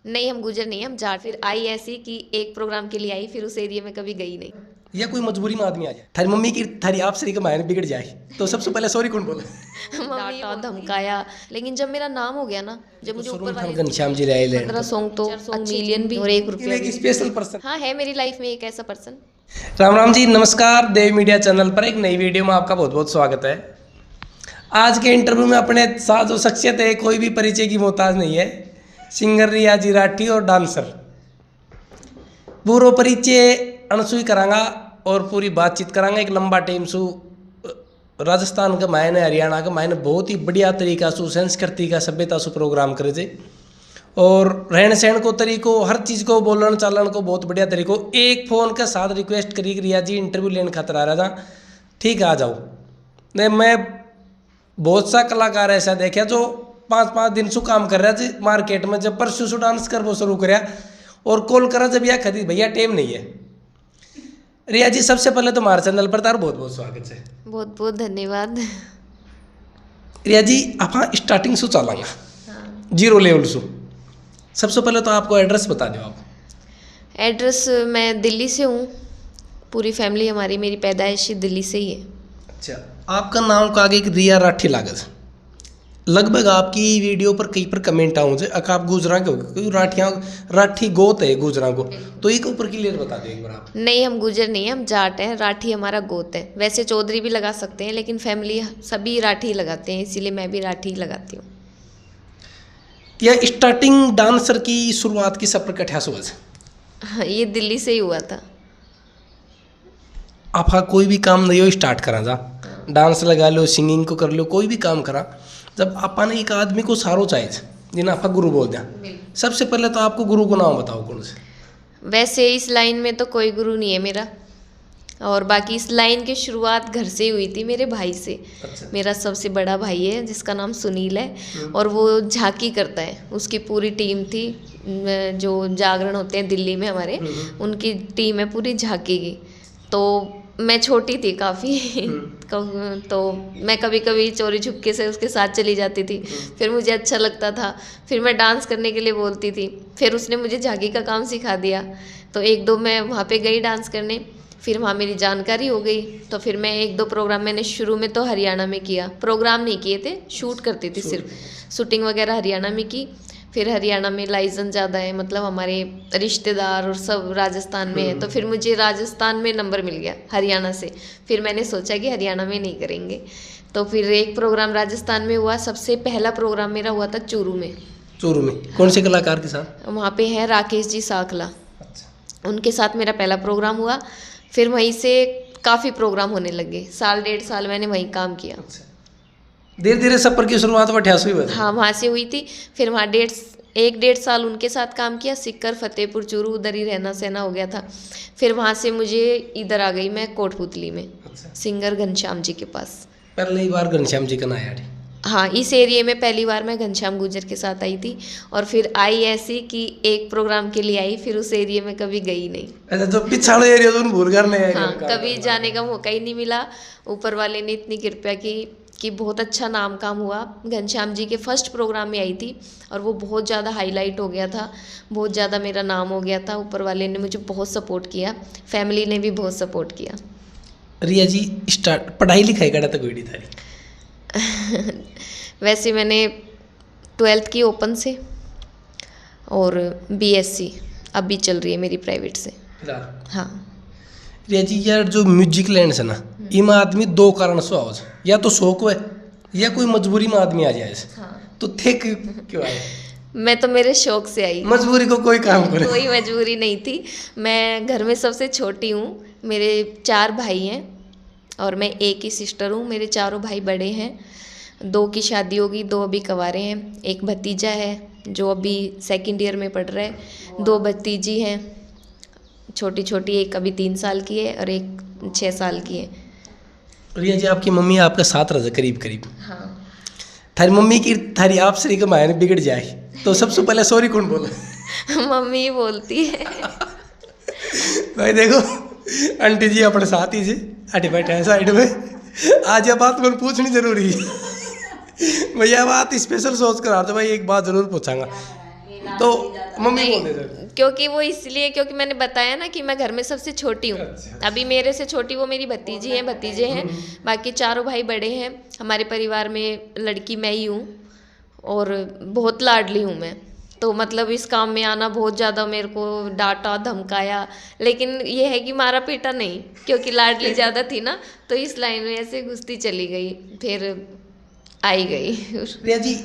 नहीं, हम गुजर नहीं, हम जाट। फिर आई ऐसी कि एक प्रोग्राम के लिए आई, फिर उस एरिया में कभी गई नहीं। या कोई मजबूरी में आदमी आ जाए, थारी मम्मी की थारी आप सरी का मायने बिगड़ जाए, तो सबसे पहले सॉरी कौन बोले? डांटा धमकाया, लेकिन जब मेरा नाम हो गया ना, जब मुझे ऊपर वाले घनश्याम जी रहे 15 सॉन्ग तो मिलियन भी और 1 रुपया भी। स्पेशल पर्सन हाँ, है मेरी लाइफ में एक ऐसा पर्सन। राम राम जी, नमस्कार। देव मीडिया चैनल पर एक नई वीडियो में आपका बहुत बहुत स्वागत है। आज के इंटरव्यू में अपने साथ जो शख्सियत है, कोई भी परिचय की मोहताज नहीं है। सिंगर रियाजी राठी और डांसर। पूरा परिचय अनसुई करांगा और पूरी बातचीत करांगा। एक लंबा टाइम सु राजस्थान का मायने, हरियाणा का मायने बहुत ही बढ़िया तरीका सु संस्कृति का सभ्यता सु प्रोग्राम करे थे, और रहन सहन को तरीको, हर चीज़ को बोलन चालन को बहुत बढ़िया तरीको। एक फ़ोन के साथ रिक्वेस्ट करी कि रिया जी इंटरव्यू लेने खातर आ रहा था, ठीक है आ जाओ। नहीं, मैं बहुत सा कलाकार ऐसा देखा जो 5-5 दिन से काम कर रहा है मार्केट में, जब परसों से डांस कर वो शुरू कराया और कॉल करा जब यह खरीद भैया टाइम नहीं है। रिया जी, सबसे पहले तो हमारे चैनल पर तार बहुत बहुत स्वागत है। बहुत बहुत धन्यवाद। रिया जी, आप स्टार्टिंग से चलांगा, जीरो लेवल से। सबसे पहले तो आपको एड्रेस बता दो। आप एड्रेस, मैं दिल्ली से हूँ, पूरी फैमिली हमारी, मेरी पैदाइश दिल्ली से ही है। अच्छा, आपका नाम का आगे रिया राठी लागत। लगभग आपकी वीडियो पर कई पर कमेंट आऊँ अगर आप गुजरा के हो, क्योंकि राठियाँ राठी गोत है गुजरा को, तो एक ऊपर क्लियर बता दो एक बार आप। नहीं, हम गुजर नहीं, हम जाट हैं। राठी हमारा गोत है। वैसे चौधरी भी लगा सकते हैं, लेकिन फैमिली सभी राठी लगाते हैं, इसीलिए मैं भी राठी लगाती हूँ। यह स्टार्टिंग डांसर की शुरुआत की सफर कठिया सुबह से? हाँ, ये दिल्ली से ही हुआ था। आपका कोई भी काम नहीं हो स्टार्ट करा जा, डांस लगा लो, सिंगिंग को कर लो, कोई भी काम करा, जब आपने एक आदमी को सारो चाहिए जिन्हें आपका गुरु बोल दिया, सबसे पहले तो आपको गुरु को नाम बताओ कौन से? वैसे इस लाइन में तो कोई गुरु नहीं है मेरा, और बाकी इस लाइन की शुरुआत घर से हुई थी, मेरे भाई से। अच्छा। मेरा सबसे बड़ा भाई है जिसका नाम सुनील है, और वो झांकी करता है। उसकी पूरी टीम थी, जो जागरण होते हैं दिल्ली में हमारे, उनकी टीम है पूरी झांकी की। तो मैं छोटी थी काफ़ी तो मैं कभी कभी चोरी छुपके से उसके साथ चली जाती थी। फिर मुझे अच्छा लगता था, फिर मैं डांस करने के लिए बोलती थी। फिर उसने मुझे झांकी का काम सिखा दिया, तो 1-2 मैं वहाँ पे गई डांस करने। फिर वहाँ मेरी जानकारी हो गई, तो फिर मैं 1-2 प्रोग्राम मैंने शुरू में तो हरियाणा में किया। प्रोग्राम नहीं किए थे, शूट करती थी, सिर्फ शूटिंग वगैरह हरियाणा में की। फिर हरियाणा में लाइजन ज़्यादा है, मतलब हमारे रिश्तेदार और सब राजस्थान में है, तो फिर मुझे राजस्थान में नंबर मिल गया हरियाणा से। फिर मैंने सोचा कि हरियाणा में नहीं करेंगे, तो फिर एक प्रोग्राम राजस्थान में हुआ। सबसे पहला प्रोग्राम मेरा हुआ था चूरू में। चूरू में कौन से कलाकार के साथ? वहाँ पे है राकेश जी साखला, अच्छा। उनके साथ मेरा पहला प्रोग्राम हुआ। फिर वहीं से काफ़ी प्रोग्राम होने लगे, 1.5 साल मैंने वहीं काम किया। अच्छा। धीरे धीरे सफर की शुरुआत हुई बस। हाँ, वहाँ से हुई थी। फिर वहाँ 1.5 साल उनके साथ काम किया, सिक्कर फतेहपुर चूरू, उधर ही रहना सहना हो गया था। फिर वहाँ से मुझे इधर आ गई मैं कोटपुतली में। अच्छा। सिंगर घनश्याम जी के पास। पहली बार घनश्याम जी का नाम यार? हाँ, इस एरिया में पहली बार मैं घनश्याम गुजर के साथ आई थी, और फिर आई ऐसी कि एक प्रोग्राम के लिए आई, फिर उस एरिया में कभी गई नहीं। अच्छा, तो पिछाड़े एरिया तो भूल कर नहीं? हाँ, कभी जाने का मौका ही नहीं मिला। ऊपर वाले ने इतनी कृपा की कि बहुत अच्छा नाम काम हुआ। घनश्याम जी के फर्स्ट प्रोग्राम में आई थी, और वो बहुत ज़्यादा हाईलाइट हो गया था, बहुत ज़्यादा मेरा नाम हो गया था। ऊपर वाले ने मुझे बहुत सपोर्ट किया, फैमिली ने भी बहुत सपोर्ट किया। रिया जी, स्टार्ट पढ़ाई लिखाई करा तक हुई थारी? वैसे मैंने 12th की ओपन से, और BSc अभी चल रही है मेरी प्राइवेट से। हाँ। रिया जी, यार जो म्यूजिक लाइन है ना, इमा आदमी 2 कारण से आओ, या तो शौक है या कोई मजबूरी में आदमी आ जाए। हाँ। तो थे क्यों आए? मैं तो मेरे शौक से आई, मजबूरी को कोई काम करे? कोई मजबूरी नहीं थी। मैं घर में सबसे छोटी हूँ, मेरे 4 भाई हैं और मैं एक ही सिस्टर हूँ। मेरे चारों भाई बड़े हैं, 2 की शादी होगी, 2 अभी कवारे हैं। एक भतीजा है जो अभी 2nd ईयर में पढ़ रहा है। 2 भतीजी हैं छोटी छोटी, एक अभी 3 साल की है और एक 6 साल की है। रिया जी, आपकी मम्मी आपका साथ रह करीब करीब। हाँ। थारी मम्मी की थारी आप सरी का मायने बिगड़ जाए, तो सबसे पहले सॉरी कौन बोले? मम्मी ही बोलती है। भाई देखो, आंटी जी अपने साथ ही जी अटे बैठे हैं साइड में। आज यह बात मैंने पूछनी जरूरी है। भैया बात स्पेशल सोच कर आते भाई, एक बात जरूर पूछांगा। तो मम्मी बोलते थे। क्योंकि वो इसलिए, क्योंकि मैंने बताया ना कि मैं घर में सबसे छोटी हूँ। अभी मेरे से छोटी वो मेरी भतीजी हैं, भतीजे हैं, बाकी चारों भाई बड़े हैं। हमारे परिवार में लड़की मैं ही हूँ और बहुत लाडली हूँ मैं। तो मतलब इस काम में आना बहुत ज़्यादा मेरे को डांटा धमकाया, लेकिन ये है कि मारा पीटा नहीं, क्योंकि लाडली ज़्यादा थी ना, तो इस लाइन में ऐसे घुसती चली गई, फिर आई गई। रिया जी,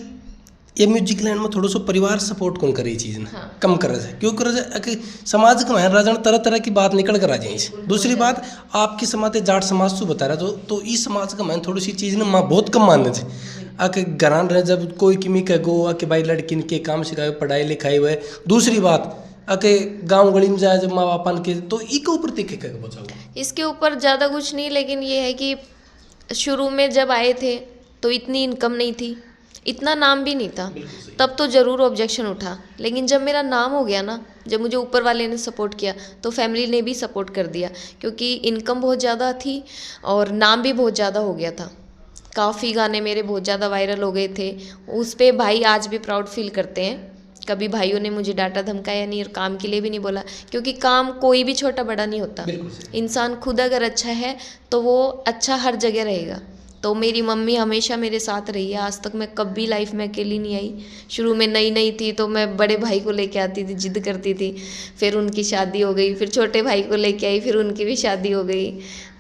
ये म्यूजिक लाइन में थोड़ा सा परिवार सपोर्ट कौन करे चीज़ ना, हाँ। कम कर रहे क्यों कर रहे कि समाज का राजन तरह तरह की बात निकल कर आ जाए। दूसरी बात, आपकी समाज जाट समाज से बता रहा तो इस समाज का मैं थोड़ी सी चीज़ ना माँ बहुत कम मानने थे। आके घरान रहे जब कोई किमी कह गो आके भाई लड़की के काम सिखाए, पढ़ाई लिखाई हुए। दूसरी बात, आके गांव गली में जाए जब माँ बापा के, तो ई के ऊपर देखे कह बचाओ। इसके ऊपर ज़्यादा कुछ नहीं, लेकिन ये है कि शुरू में जब आए थे तो इतनी इनकम नहीं थी, इतना नाम भी नहीं था, तब तो ज़रूर ऑब्जेक्शन उठा। लेकिन जब मेरा नाम हो गया ना, जब मुझे ऊपर वाले ने सपोर्ट किया, तो फैमिली ने भी सपोर्ट कर दिया, क्योंकि इनकम बहुत ज़्यादा थी और नाम भी बहुत ज़्यादा हो गया था। काफ़ी गाने मेरे बहुत ज़्यादा वायरल हो गए थे। उस पे भाई आज भी प्राउड फील करते हैं। कभी भाइयों ने मुझे डांटा धमकाया नहीं और काम के लिए भी नहीं बोला, क्योंकि काम कोई भी छोटा बड़ा नहीं होता। इंसान खुद अगर अच्छा है तो वो अच्छा हर जगह रहेगा। तो मेरी मम्मी हमेशा मेरे साथ रही है, आज तक मैं कभी लाइफ में अकेली नहीं आई। शुरू में नई नई थी तो मैं बड़े भाई को लेके आती थी, जिद करती थी, फिर उनकी शादी हो गई, फिर छोटे भाई को लेके आई, फिर उनकी भी शादी हो गई।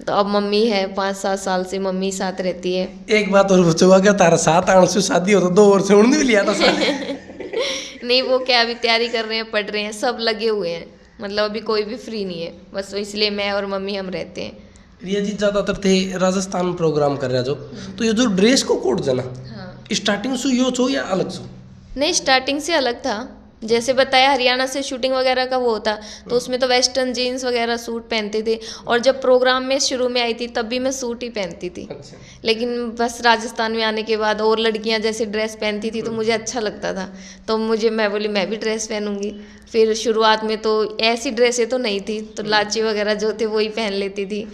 तो अब मम्मी है, 5-7 साल से मम्मी साथ रहती है। एक बात और पूछूंगा, अगर तारा 7 आने से शादी हो तो 2 वर्ष उन्होंने भी लिया था साथ। नहीं, वो क्या अभी तैयारी कर रहे हैं, पढ़ रहे हैं, सब लगे हुए हैं, मतलब अभी कोई भी फ्री नहीं है, बस इसलिए मैं और मम्मी हम रहते हैं। रिया जी ज़्यादातर थे राजस्थान में प्रोग्राम कर रहा जो, तो ये जो ड्रेस को कोड जना, हाँ। स्टार्टिंग से यो छो या अलग छो? नहीं, स्टार्टिंग से अलग था। जैसे बताया हरियाणा से शूटिंग वगैरह का वो होता, तो उसमें तो वेस्टर्न जीन्स वगैरह सूट पहनते थे, और जब प्रोग्राम में शुरू में आई थी तब भी मैं सूट ही पहनती थी। अच्छा। लेकिन बस राजस्थान में आने के बाद और लड़कियां जैसे ड्रेस पहनती थी तो मुझे अच्छा लगता था, तो मैं बोली मैं भी ड्रेस पहनूंगी। फिर शुरुआत में तो ऐसी ड्रेसें तो नहीं थी, तो लाची वगैरह जो थे वही पहन लेती थी।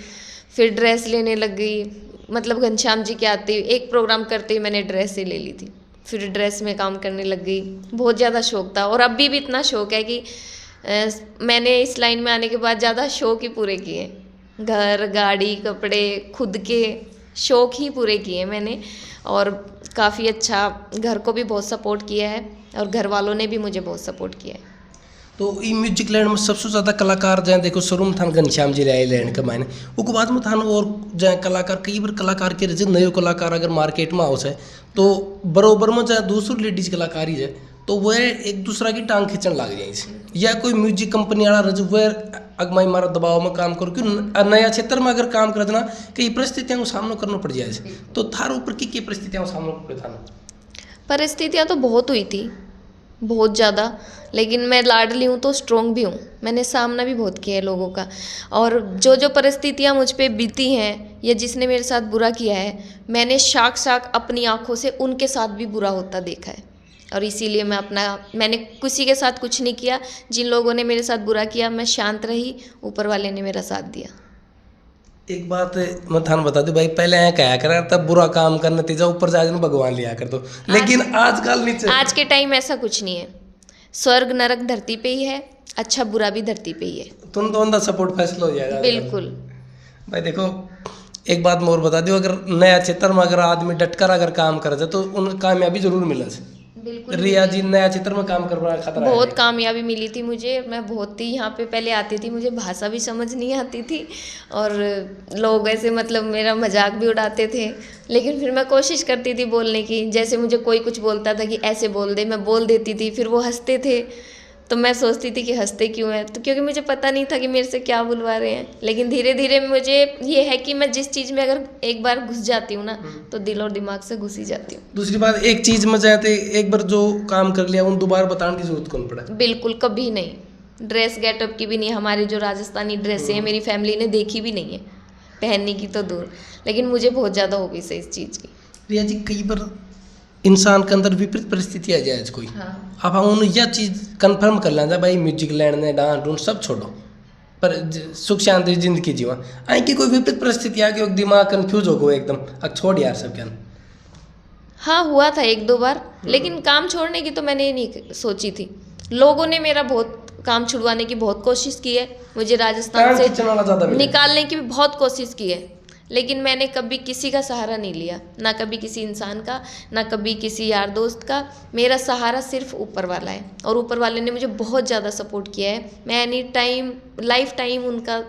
फिर ड्रेस लेने लग गई, मतलब घनश्याम जी के आते ही एक प्रोग्राम करते ही मैंने ड्रेस ही ले ली थी। फिर ड्रेस में काम करने लग गई, बहुत ज़्यादा शौक था, और अभी भी इतना शौक है कि मैंने इस लाइन में आने के बाद ज़्यादा शौक ही पूरे किए। घर, गाड़ी, कपड़े, खुद के शौक ही पूरे किए मैंने, और काफ़ी अच्छा घर को भी बहुत सपोर्ट किया है और घर वालों ने भी मुझे बहुत सपोर्ट किया है। तो ई म्यूजिक लैंड में सबसे ज़्यादा कलाकार जहाँ देखो शुरू में थान घनश्याम जी रहे लैंड के मायने, उसके बाद में थान और जहाँ कलाकार कई बार कलाकार के रहे नए कलाकार अगर मार्केट में आओ है तो बरोबर में जहाँ दूसरी लेडीज कलाकारी है तो वह एक दूसरा की टांग खींचने लग जाए, या कोई म्यूजिक कंपनी वाला रज वह अगमाई मारा दबाव में काम करो, क्यों नया क्षेत्र में अगर काम कर देना कई परिस्थितियों का सामना करना पड़ जाए, तो थार ऊपर की परिस्थितियों का सामना पड़े था? परिस्थितियाँ तो बहुत हुई थी, बहुत ज़्यादा, लेकिन मैं लाडली हूँ तो स्ट्रोंग भी हूँ। मैंने सामना भी बहुत किया है लोगों का, और जो जो परिस्थितियाँ मुझ पे बीती हैं या जिसने मेरे साथ बुरा किया है, मैंने साक्षात अपनी आँखों से उनके साथ भी बुरा होता देखा है, और इसीलिए मैंने किसी के साथ कुछ नहीं किया। जिन लोगों ने मेरे साथ बुरा किया मैं शांत रही, ऊपर वाले ने मेरा साथ दिया। एक बात मैं थान बता दूं भाई, पहले यहाँ कहा करा तब बुरा काम करना तेजा ऊपर जाए भगवान लिया कर दो, लेकिन आजकल नीचे आज के टाइम ऐसा कुछ नहीं है। स्वर्ग नरक धरती पे ही है, अच्छा बुरा भी धरती पे ही है। तुम तो उनका सपोर्ट फैसला हो जाएगा बिल्कुल भाई। देखो एक बात मैं और बता दूं, अगर नया क्षेत्र में अगर आदमी डटकर अगर काम करे तो उन्हें कामयाबी जरूर मिले। बिल्कुल रिया जी नया क्षेत्र में काम कर रहा है, खतरा बहुत कामयाबी मिली थी मुझे। मैं बहुत ही यहाँ पे पहले आती थी, मुझे भाषा भी समझ नहीं आती थी, और लोग ऐसे मतलब मेरा मजाक भी उड़ाते थे, लेकिन फिर मैं कोशिश करती थी बोलने की। जैसे मुझे कोई कुछ बोलता था कि ऐसे बोल दे, मैं बोल देती थी, फिर वो हंसते थे, तो मैं सोचती थी कि हंसते क्यों हैं, तो क्योंकि मुझे पता नहीं था कि मेरे से क्या बुलवा रहे हैं। लेकिन धीरे धीरे मुझे ये है कि मैं जिस चीज़ में अगर एक बार घुस जाती हूँ ना, तो दिल और दिमाग से घुस ही जाती हूँ। दूसरी बात, एक चीज में जाते एक बार जो काम कर लिया उन दोबारा बताने की जरूरत कौन पड़ा? बिल्कुल कभी नहीं। ड्रेस गेटअप की भी नहीं, हमारी जो राजस्थानी ड्रेसें हैं मेरी फैमिली ने देखी भी नहीं है, पहनने की तो दूर, लेकिन मुझे बहुत ज़्यादा हॉबी है इस चीज़ की। रिया जी कई बार इंसान के अंदर विपरीत परिस्थिति आ जाए कोई, अब हम उन्हें यह चीज़ कंफर्म कर लें भाई म्यूजिक लैंड डांस डूंस सब छोड़ो पर सुख शांति जिंदगी जीवा, आई कि कोई विपरीत परिस्थिति आ गई दिमाग कंफ्यूज हो गया एकदम, अब छोड़ यार सब क्या। हाँ हुआ था 1-2 बार, लेकिन काम छोड़ने की तो मैंने नहीं सोची थी। लोगों ने मेरा बहुत काम छुड़वाने की बहुत कोशिश की है, मुझे राजस्थान टाइम से खींचने वाला ज़्यादा मिला। निकालने की भी बहुत कोशिश की है, लेकिन मैंने कभी किसी का सहारा नहीं लिया, ना कभी किसी इंसान का, ना कभी किसी यार दोस्त का। मेरा सहारा सिर्फ ऊपर वाला है, और ऊपर वाले ने मुझे बहुत ज़्यादा सपोर्ट किया है। मैं एनी टाइम लाइफ टाइम उनका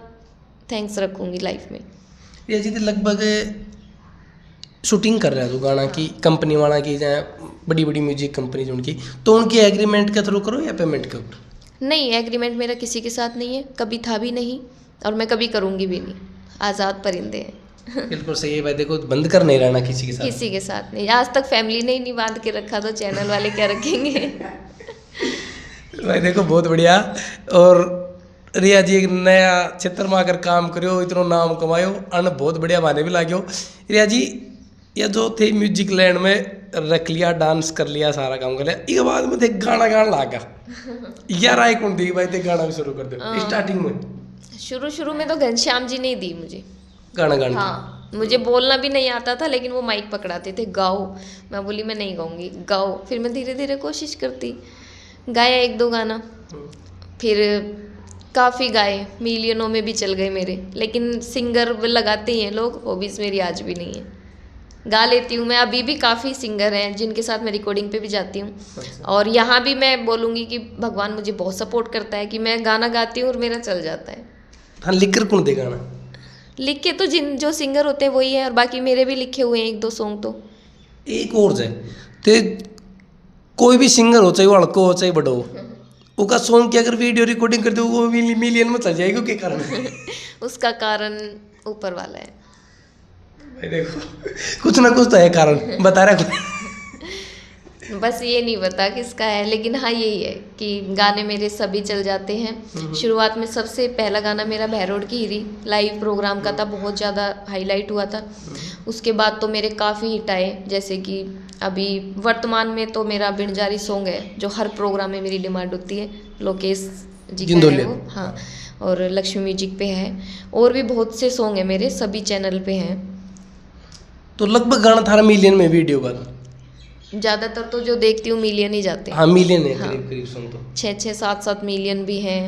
थैंक्स रखूँगी लाइफ में। ये जी लगभग शूटिंग कर रहा है तो गाना की कंपनी वाला की जाए बड़ी बड़ी म्यूजिक कंपनी जो उनकी, तो उनकी एग्रीमेंट के थ्रू करो या पेमेंट के ऊपर? नहीं, एग्रीमेंट मेरा किसी के साथ नहीं है, कभी था भी नहीं, और मैं कभी करूँगी भी नहीं। आज़ाद परिंदे हैं। बिल्कुल सही है भाई। देखो बंद कर नहीं रहना किसी के साथ। किसी के साथ नहीं, आज तक फैमिली ने ही नहीं बांध के रखा, तो चैनल वाले क्या रखेंगे। भाई देखो बहुत बढ़िया। और रिया जी एक नया क्षेत्र में अगर काम करो, इतना नाम कमायो, अन बहुत बढ़िया माने भी लाग्यो। रिया जी ये जो थे म्यूजिक लैंड में रख लिया, डांस कर लिया, सारा काम कर लिया, इसके बाद में थे गाना गाना लागा यार आए कौन थी भाई, थे गाना भी शुरू कर दो स्टार्टिंग में? शुरू में तो घनश्याम जी ने ही दी मुझे गाना गाना। हाँ, मुझे बोलना भी नहीं आता था, लेकिन वो माइक पकड़ाते थे, गाओ। मैं बोली मैं नहीं गाऊंगी, गाओ। फिर मैं धीरे धीरे कोशिश करती, गाया 1-2 गाना, फिर काफ़ी गाए, मिलियनों में भी चल गए मेरे। लेकिन सिंगर लगाते ही हैं लोग, हॉबीज़ मेरी आज भी नहीं है। गा लेती हूँ मैं, अभी भी काफ़ी सिंगर हैं जिनके साथ मैं रिकॉर्डिंग पे भी जाती हूँ। और यहाँ भी मैं बोलूँगी कि भगवान मुझे बहुत सपोर्ट करता है कि मैं गाना गाती हूँ और मेरा चल जाता है। हाँ, लिख कर कौन दे गाना? लिख के तो जो सिंगर होते हैं वही है, और बाकी मेरे भी लिखे हुए हैं 1-2 सॉन्ग। तो एक और जाए ते कोई भी सिंगर हो, चाहे वो लड़को हो चाहे बड़ो हो, उसका सॉन्ग की अगर वीडियो रिकॉर्डिंग कर दो वो मिलियन में चल जाएगी, क्या कारण? उसका कारण ऊपर वाला है। भाई देखो कुछ ना कुछ तो है कारण, बता रहा कुछ। बस ये नहीं पता किसका है, लेकिन हाँ यही है कि गाने मेरे सभी चल जाते हैं। शुरुआत में सबसे पहला गाना मेरा भैरोड की हीरी लाइव प्रोग्राम का था, बहुत ज़्यादा हाईलाइट हुआ था। उसके बाद तो मेरे काफ़ी हिट आए, जैसे कि अभी वर्तमान में तो मेरा बिनजारी सॉन्ग है जो हर प्रोग्राम में मेरी डिमांड होती है, लोकेश जी का है वो। हाँ, और लक्ष्मी म्यूजिक पे है, और भी बहुत से सॉन्ग हैं मेरे, सभी चैनल पे हैं। तो लगभग गाना थारा मिलियन में वीडियो का? ज़्यादातर तो जो देखती हूँ मिलियन ही जाते हैं। हाँ मिलियन है, हाँ। करीब करीब सुन तो 6-6, 7-7 मिलियन भी हैं।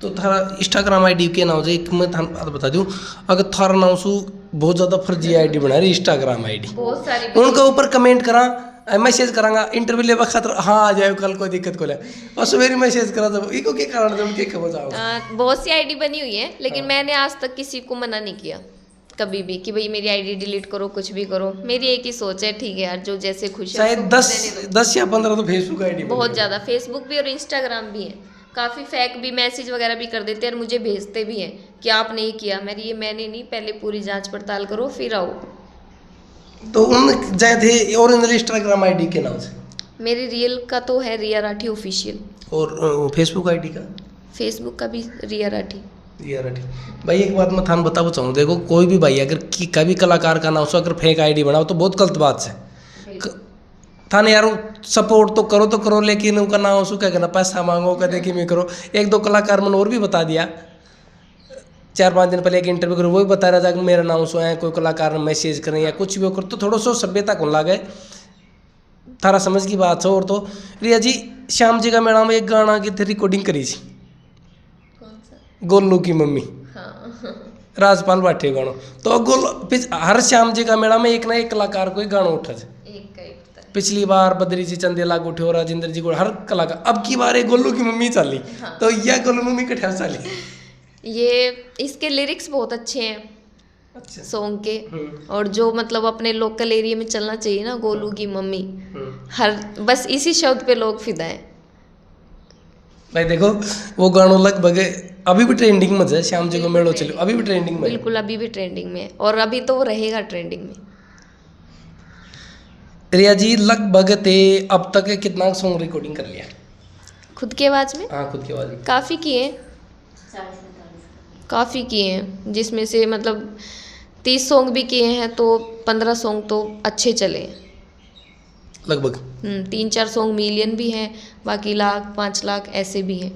तो थारा इंस्टाग्राम आईडी के नाम से एक मैं थारा बता दूं, अगर थारा नाम से बहुत ज़्यादा फर्जी आईडी बना रही इंस्टाग्राम आईडी, बहुत सारी उनके ऊपर कमेंट करा, मैसेज करांगा इंटरव्यू ले खतर, हाँ आ जाए कल, कोई दिक्कत को ले, और सवेरे मैसेज करा तो इको के कारण तुम के खबर जाओ। बहुत सी आईडी बनी हुई है, लेकिन मैंने आज तक किसी को मना नहीं किया कभी भी कि भाई मेरी आईडी डिलीट करो, कुछ भी करो। मेरी एक ही सोच है, ठीक है यार, जो जैसे खुश है। शायद 10 या 15 तो फेसबुक आईडी बहुत ज़्यादा फेसबुक भी और इंस्टाग्राम भी है। काफ़ी फेक भी मैसेज वगैरह भी कर देते हैं और मुझे भेजते भी हैं कि आपने ये किया। मैंने नहीं, पहले पूरी जांच पड़ताल करो फिर आओ। तो उन जाए थे ओरिजिनल इंस्टाग्राम आईडी के नाम से? मेरी रियल का तो है रिया राठी ऑफिशियल, और फेसबुक आईडी का? फेसबुक का भी रिया राठी। भाई एक बात मैं थान बताना चाहूँ, देखो कोई भी भाई अगर कभी कलाकार का नाम से अगर फेक आईडी बनाओ तो बहुत गलत बात है। थाने यार सपोर्ट तो करो, लेकिन उनका नाम उसको क्या करना, पैसा मांगो कदे कि मैं करो। 1-2 कलाकार मैंने और भी बता दिया, 4-5 दिन पहले एक इंटरव्यू करो, वो भी बता रहा था कि मेरा नाम सो है, कोई कलाकार मैसेज करें या कुछ भी करो तो थोड़ा सा सभ्यता कौन लागे, थारा समझ की बात है। और तो रिया जी श्याम जी का मेला में एक गाना की थी रिकॉर्डिंग करी थी, गोलू की मम्मी, राजपाल बाटे गानो, तो हर श्याम जी का मेला में एक ना एक कलाकार को गाना उठा थे। पिछली बार बद्री जी चंदेला को उठे, राजेंद्र जी को, हर कलाकार। अब की बार गोलू की मम्मी चली। हाँ। तो यह गोलू मम्मी कठिया चली। ये इसके लिरिक्स बहुत अच्छे हैं, अच्छा सॉन्ग के, और जो मतलब अपने लोकल एरिया में चलना चाहिए ना, गोलू की मम्मी, हर बस इसी शब्द पे लोग फिदा है। भाई देखो वो गानों लगभग अभी भी ट्रेंडिंग में है, श्याम जी को मेलो चलो अभी भी ट्रेंडिंग में, बिल्कुल अभी भी ट्रेंडिंग में, और अभी तो वो रहेगा ट्रेंडिंग में। रिया जी लगभग ते अब तक कितना सॉन्ग रिकॉर्डिंग कर लिया खुद की आवाज़ में? हाँ खुद की आवाज़ में काफ़ी किए, काफ़ी किए हैं, जिसमें से मतलब 30 सॉन्ग भी किए हैं, तो 15 सॉन्ग तो अच्छे चले लगभग। 3-4 सॉन्ग मिलियन भी हैं, बाकी 1 लाख 5 लाख ऐसे भी हैं।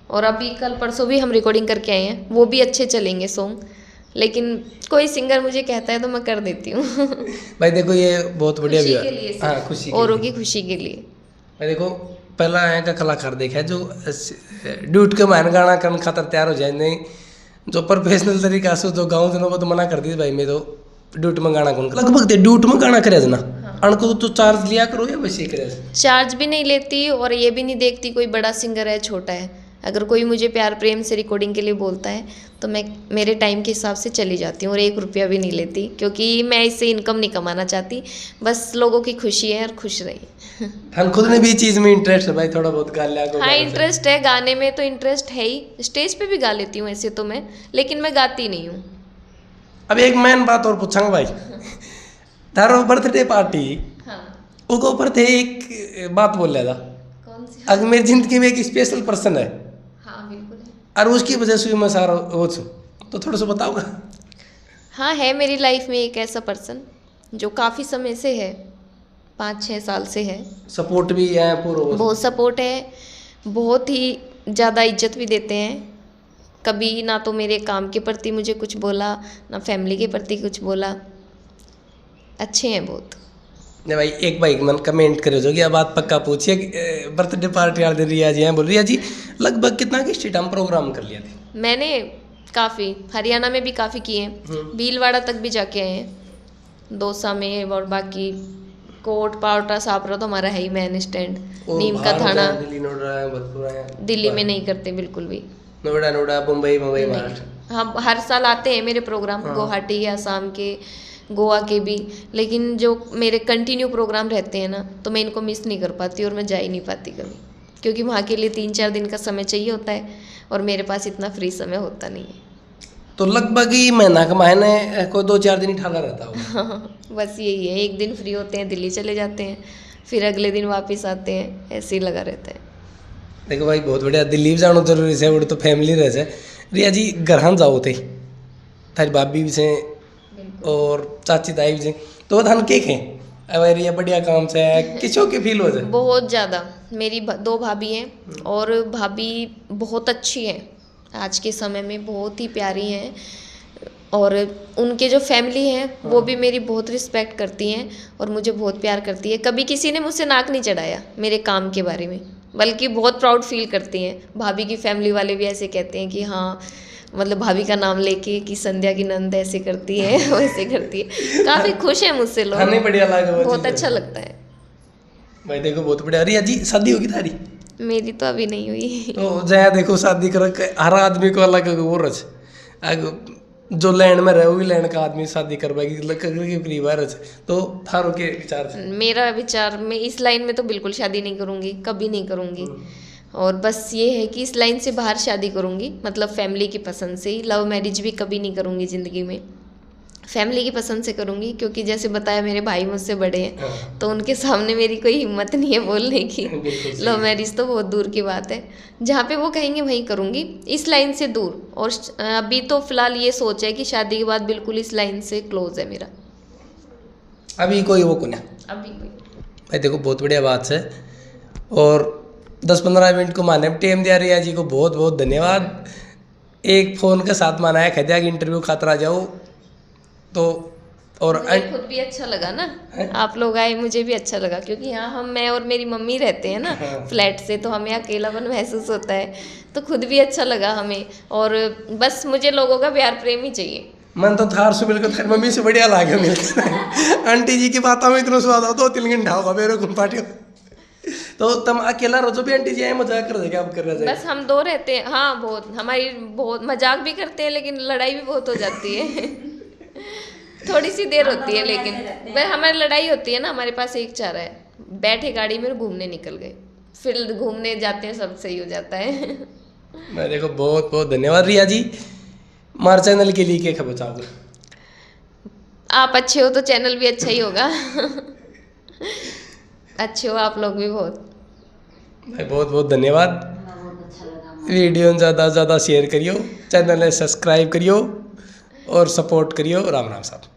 और अभी कल परसों भी हम रिकॉर्डिंग करके आए हैं, वो भी अच्छे चलेंगे सॉन्ग, लेकिन कोई सिंगर मुझे कहता है तो मैं कर देती हूँ। भाई देखो ये बहुत बढ़िया खुशी के लिए, हाँ खुशी औरों की खुशी के लिए। भाई देखो पहला आया का कलाकार देखा है जो ड्यूट के मान गाना करने खातर तैयार हो जाए, नहीं जो प्रोफेशनल तरीका से जो गाँव जनों को तो मना कर दी भाई मैं तो ड्यूट में गाना कौन लगभग दे ड्यूट में गाना करे ना। अनको तो चार्ज लिया करो या वैसे ही करे? चार्ज भी नहीं लेती और ये भी नहीं देखती कोई बड़ा सिंगर है छोटा है। अगर कोई मुझे प्यार प्रेम से रिकॉर्डिंग के लिए बोलता है तो मैं मेरे टाइम के हिसाब से चली जाती हूँ और 1 रुपया भी नहीं लेती, क्योंकि मैं इससे इनकम नहीं कमाना चाहती, बस लोगों की खुशी है और खुश रही। हम खुद ने भी चीज़ में इंटरेस्ट है भाई, थोड़ा बहुत गा लिया। हाँ इंटरेस्ट है, गाने में तो इंटरेस्ट है ही, स्टेज पे भी गा लेती हूँ ऐसे तो मैं, लेकिन मैं गाती नहीं हूँ। अब एक मेन बात और पूछांगा भाई, तारो बर्थडे पार्टी हाँ उसके ऊपर थे एक बात बोल रहा था, कौन सी? अगर मेरी जिंदगी में एक स्पेशल पर्सन है हाँ बिल्कुल है। और उसकी वजह से मैं सारा वो छूँ, तो थोड़ा सा बताओगा? हाँ है मेरी लाइफ में एक ऐसा पर्सन जो काफ़ी समय से है, 5-6 साल से है। सपोर्ट भी है पूरा? बहुत सपोर्ट है, बहुत ही ज़्यादा इज्जत भी देते हैं। कभी ना तो मेरे काम के प्रति मुझे कुछ बोला, ना फैमिली के प्रति कुछ बोला, अच्छे हैं बहुत। नहीं भाई एक भाई मन कमेंट करे जो कि अब बात पक्का पूछिए, बर्थडे पार्टी वाले दिन रिया जी हैं, बोल रिया जी लगभग कितना के स्टेट हम प्रोग्राम कर लिया थे? मैंने काफ़ी हरियाणा में भी काफ़ी किए हैं, भीलवाड़ा तक भी जाके आए हैं, दौसा में, और बाकी कोट पावटा सापरा तो हमारा है ही मेन स्टैंड, नीम का थाना। दिल्ली में नहीं करते बिल्कुल भी। नोएडा मुंबई महाराष्ट्र। हाँ हर साल आते हैं मेरे प्रोग्राम, गुवाहाटी असम के, गोवा के भी, लेकिन जो मेरे कंटिन्यू प्रोग्राम रहते हैं ना तो मैं इनको मिस नहीं कर पाती और मैं जा ही नहीं पाती कभी, क्योंकि वहाँ के लिए 3-4 दिन का समय चाहिए होता है और मेरे पास इतना फ्री समय होता नहीं है। तो लगभग ही महीना का महीने कोई 2-4 दिन ही ठाला रहता होगा। बस यही है, एक दिन फ्री होते हैं, दिल्ली चले जाते हैं, फिर अगले दिन वापस आते हैं, ऐसे ही लगा रहता है। देखो भाई बहुत बढ़िया, दिल्ली जाना जरूरी है, वो तो फैमिली रह जाए। रिया जी घर जाओ थे थारी भाभी भी से और चाची ताई भी से, तो धान के खे रिया बढ़िया काम से किसों के फील हो जाए? बहुत ज़्यादा। मेरी 2 भाभी हैं और भाभी बहुत अच्छी हैं, आज के समय में बहुत ही प्यारी हैं, और उनके जो फैमिली है वो भी मेरी बहुत रिस्पेक्ट करती हैं और मुझे बहुत प्यार करती है। कभी किसी ने मुझसे नाक नहीं चढ़ाया मेरे काम के बारे में, बल्कि बहुत प्राउड फील करती हैं। भाभी की फैमिली वाले भी ऐसे कहते हैं कि हाँ मतलब भाभी का नाम लेके कि संध्या की नंद ऐसे करती है वैसे करती है, काफ़ी खुश है मुझसे लोग। नहीं बढ़िया लगा, बहुत अच्छा लगता है भाई। देखो बहुत बढ़िया। रिया जी शादी होगी थारी? मेरी तो अभी नहीं हुई। तो जया देखो शादी कर, हर आदमी को अलग वो रच, जो लैंड में रहे वही लैंड का आदमी शादी करवाएगी परिवार रच, तो थारो के विचार से? मेरा विचार, मैं इस लाइन में तो बिल्कुल शादी नहीं करूँगी, कभी नहीं करूँगी, और बस ये है कि इस लाइन से बाहर शादी करूँगी, मतलब फैमिली की पसंद से ही। लव मैरिज भी कभी नहीं करूँगी ज़िंदगी में, फैमिली की पसंद से करूँगी, क्योंकि जैसे बताया मेरे भाई मुझसे बड़े हैं तो उनके सामने मेरी कोई हिम्मत नहीं है बोलने की। लव मैरिज तो बहुत दूर की बात है, जहाँ पे वो कहेंगे वहीं करूँगी, इस लाइन से दूर। और अभी तो फिलहाल ये सोच है कि शादी के बाद बिल्कुल इस लाइन से क्लोज है मेरा। अभी कोई वो कौन है? अभी कोई भाई देखो बहुत बढ़िया बात है, और 10-15 मिनट को माने टाइम दिया रिया जी को बहुत बहुत धन्यवाद। एक फ़ोन के साथ माना है खदिया कि इंटरव्यू खातर आ जाओ, तो और मुझे खुद भी अच्छा लगा ना, आप लोग आए, मुझे भी अच्छा लगा, क्योंकि यहाँ मैं और मेरी मम्मी रहते हैं ना फ्लैट से, तो हमें अकेलापन महसूस होता है, तो खुद भी अच्छा लगा हमें। और बस मुझे लोगों का प्यार प्रेम ही चाहिए। मन तो थार से मिलकर मम्मी से बढ़िया लागे मिलकर आंटी जी की बातों में इतना स्वाद हो, 2-3 घंटा होगा मेरे को पार्टी। तो तुम अकेला रहो जो भी आंटी जी आए मजाक कर देगा, अब कर रहे बस हम 2 रहते हैं। हाँ बहुत, हमारी बहुत मजाक भी करते हैं, लेकिन लड़ाई भी बहुत हो जाती है थोड़ी सी देर होती है, लेकिन हमारी लड़ाई होती है ना। हमारे पास एक चारा है, बैठे गाड़ी में घूमने निकल गए, फिर घूमने जाते हैं, सब सही हो जाता है मैं देखो बहुत बहुत धन्यवाद रिया जी। हमारे चैनल के लिए क्या खबर चाहोगे? आप अच्छे हो तो चैनल भी अच्छा ही होगा अच्छे हो आप लोग भी बहुत। भाई बहुत बहुत धन्यवाद। वीडियो ज़्यादा से ज़्यादा शेयर करियो, चैनल सब्सक्राइब करियो और सपोर्ट करियो। राम राम साहब।